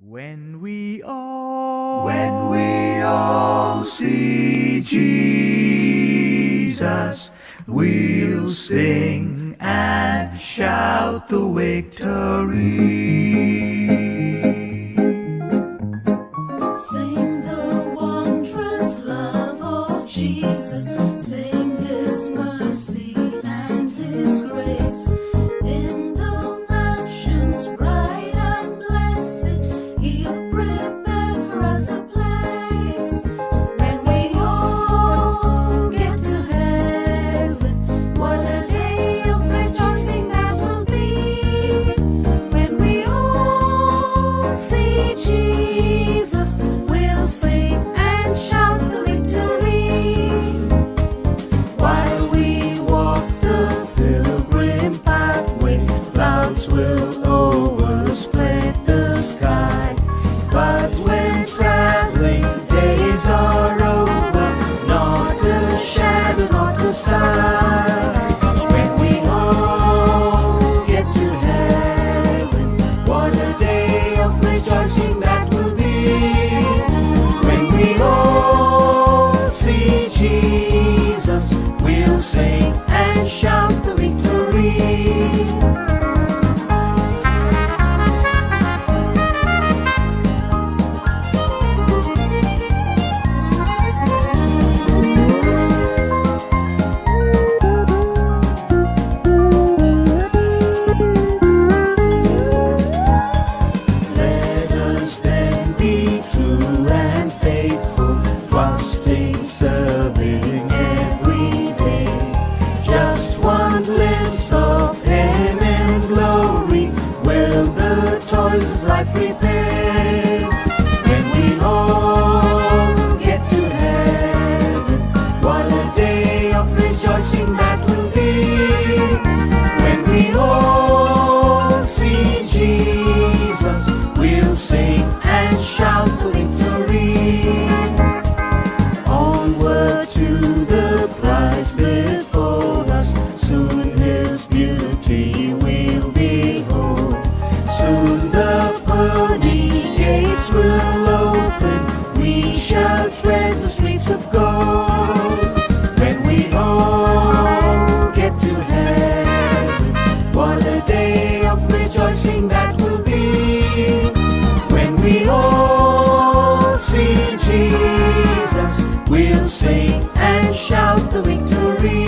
When we all see Jesus, we'll sing and shout the victory. Sing the wondrous love of Jesus, sing His mercy and His grace. In the mansions bright and blessed, He'll prepare for us a place. When we all get to heaven, what a day of rejoicing that will be. When we all see Jesus, we'll sing and shout the victory. While we walk the pilgrim pathway, clouds will overspread the sky. But when traveling days are over, not a shadow, not a sign. When we all get to heaven, what a day of rejoicing that will be. When we all see Jesus, we'll sing and shout the victory. Let us then be true and faithful, trusting, serving every day. Just one glimpse of Him in glory will the toys of life repay. When we all get to heaven, what a day of rejoicing that will be. When we all see Jesus, we'll sing and shout the victory. Onward to the prize before us, soon His beauty we'll behold. Soon the pearly gates will open, we shall tread the streets of gold. When we all get to heaven, what a day of rejoicing that will be. When we all see Jesus, we'll sing and shout the victory.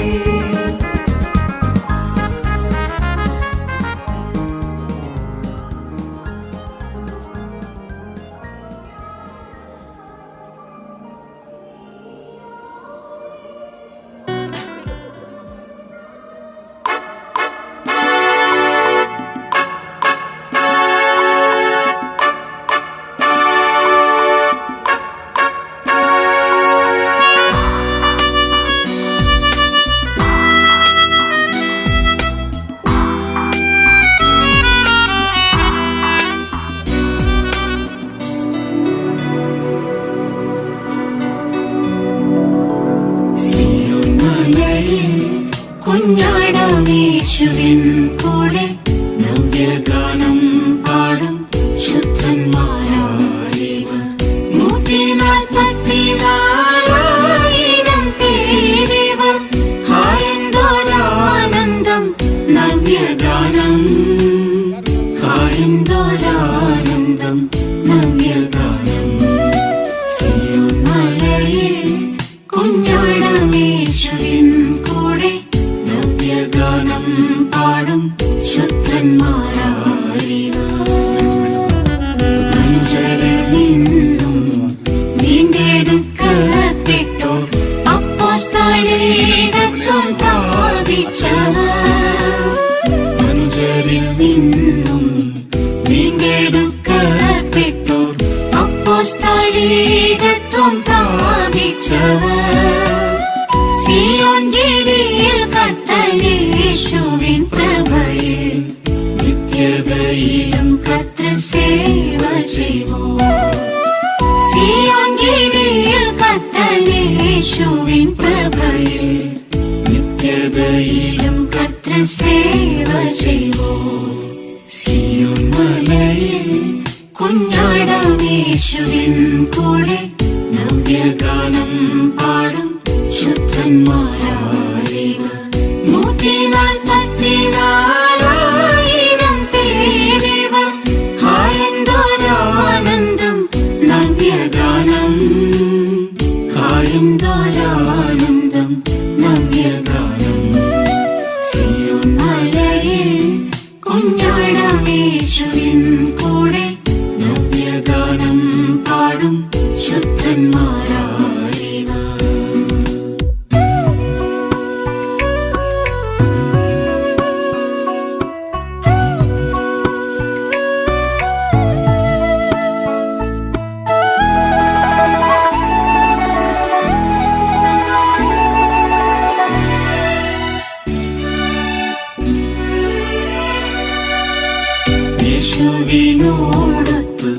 കുഞ്ഞാടാമേശുവിൻ കൂടെ നവ്യഗാനം പാടും ശുദ്ധന്മാരായവർ. 144,000 പേരിവർ. ഹായെന്തോരാനന്ദം നവ്യഗാനം, ഹായെന്തോരാനന്ദം നവ്യഗാനം. സിയോൻ മലയിൽ കുഞ്ഞാടാമേശുവിൻ കൂടെ നവ്യഗാനം പാടും ശുദ്ധന്മാരായവർ. മനുഷ്യരിൽ നിന്നും വീണ്ടെടുക്കപ്പെട്ടോർ, അപ്പോസ്തലീകത്വം പ്രാപിച്ചവർ. മനുഷ്യരിൽ നിന്നും വീണ്ടെടുക്കപ്പെട്ടോർ, അപ്പോസ്തലീകത്വം പ്രാപിച്ചവർ. സിയോൻ ഗിരിയിൽ കർത്തനേശുവിൻ പ്രഭയിൽ നിത്യതയിലും കർത്തൃസേവ ചെയ്യുവോം. സിയോൻ ഗിരിയിൽ കർത്തനേശുവിൻ പ്രഭയിൽ നിത്യതയിലും കർത്തൃസേവ ചെയ്യുവോം. സിയോൻ മലയിൽ കുഞ്ഞാടാമേശുവിൻ കൂടെ നവ്യഗാനം പാടും ശുദ്ധന്മാരായിവർ. 144,000 പേരിവർ. ഹായെന്തോരാനന്ദം നവ്യഗാനം, ഹായെന്തോരാനന്ദം നവ്യഗാനം. സിയോൻ മലയിൽ കുഞ്ഞാടാമേശുവിൻ കൂടെ നവ്യഗാനം പാടും ശുദ്ധന്മാരായിവർ. യേശുവിനോടൊത്ത്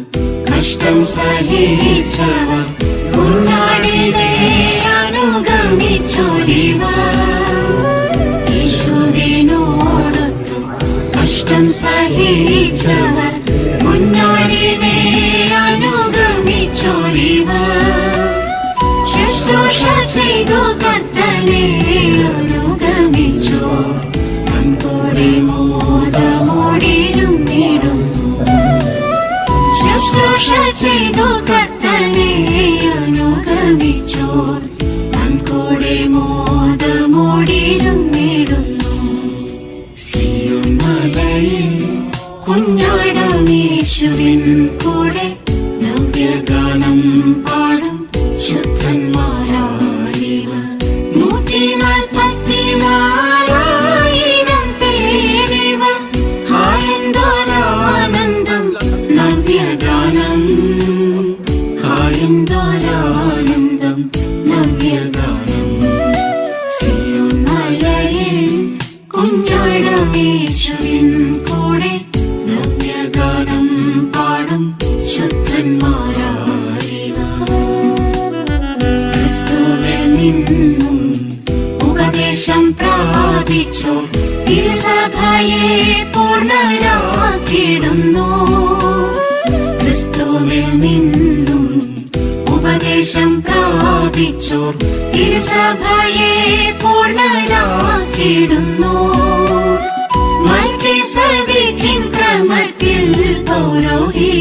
കഷ്ടം സഹിച്ചവർ കുഞ്ഞാടിനെ അനുഗമിച്ചോരിവർ. യേശുവിനോടൊത്ത് കഷ്ടം സഹിച്ചവർ കുഞ്ഞാടിനെ അനുഗമിച്ചോരിവർ. ശുശ്രൂഷ ചെയ്തു കർത്തനെ അനുഗമിച്ചോ തൻകൂടെ മോദമോടിരുന്നിടും. ശുശ്രൂഷ ചെയ്തു കർത്തനെ അനുഗമിച്ചോർ തൻകൂടെ മോദമോടിരുന്നിടുന്നു. സിയോൻ മലയിൽ കുഞ്ഞാടാമേശുവിൻ കൂടെ നവ്യഗാനം പാടും ശുദ്ധന്മാരായിവർ. 144,000 പേരിവർ. ഹായെന്തോരാനന്ദം നവ്യഗാനം, ഹായെന്തോരാനന്ദം നവ്യഗാനം. സിയോൻ മലയിൽ കുഞ്ഞാടാമേശുവിൻ കൂടെ നവ്യഗാനം പാടും ശുദ്ധന്മാരായിവർ. ക്രിസ്തുവിൽ നിന്നും ഉപദേശം പ്രാപിച്ചോ തിരുസഭയെ പൂർണ്ണരാക്കിടുന്നു. ക്രിസ്തുവിൽ നിന്നും ഉപദേശം പ്രാപിച്ചോ തിരുസഭയെ പൂർണ്ണരാക്കിടുന്നു. മൽക്കീസേദെക്കിൻ ക്രമത്തിൽ പൗരോഹിത്യം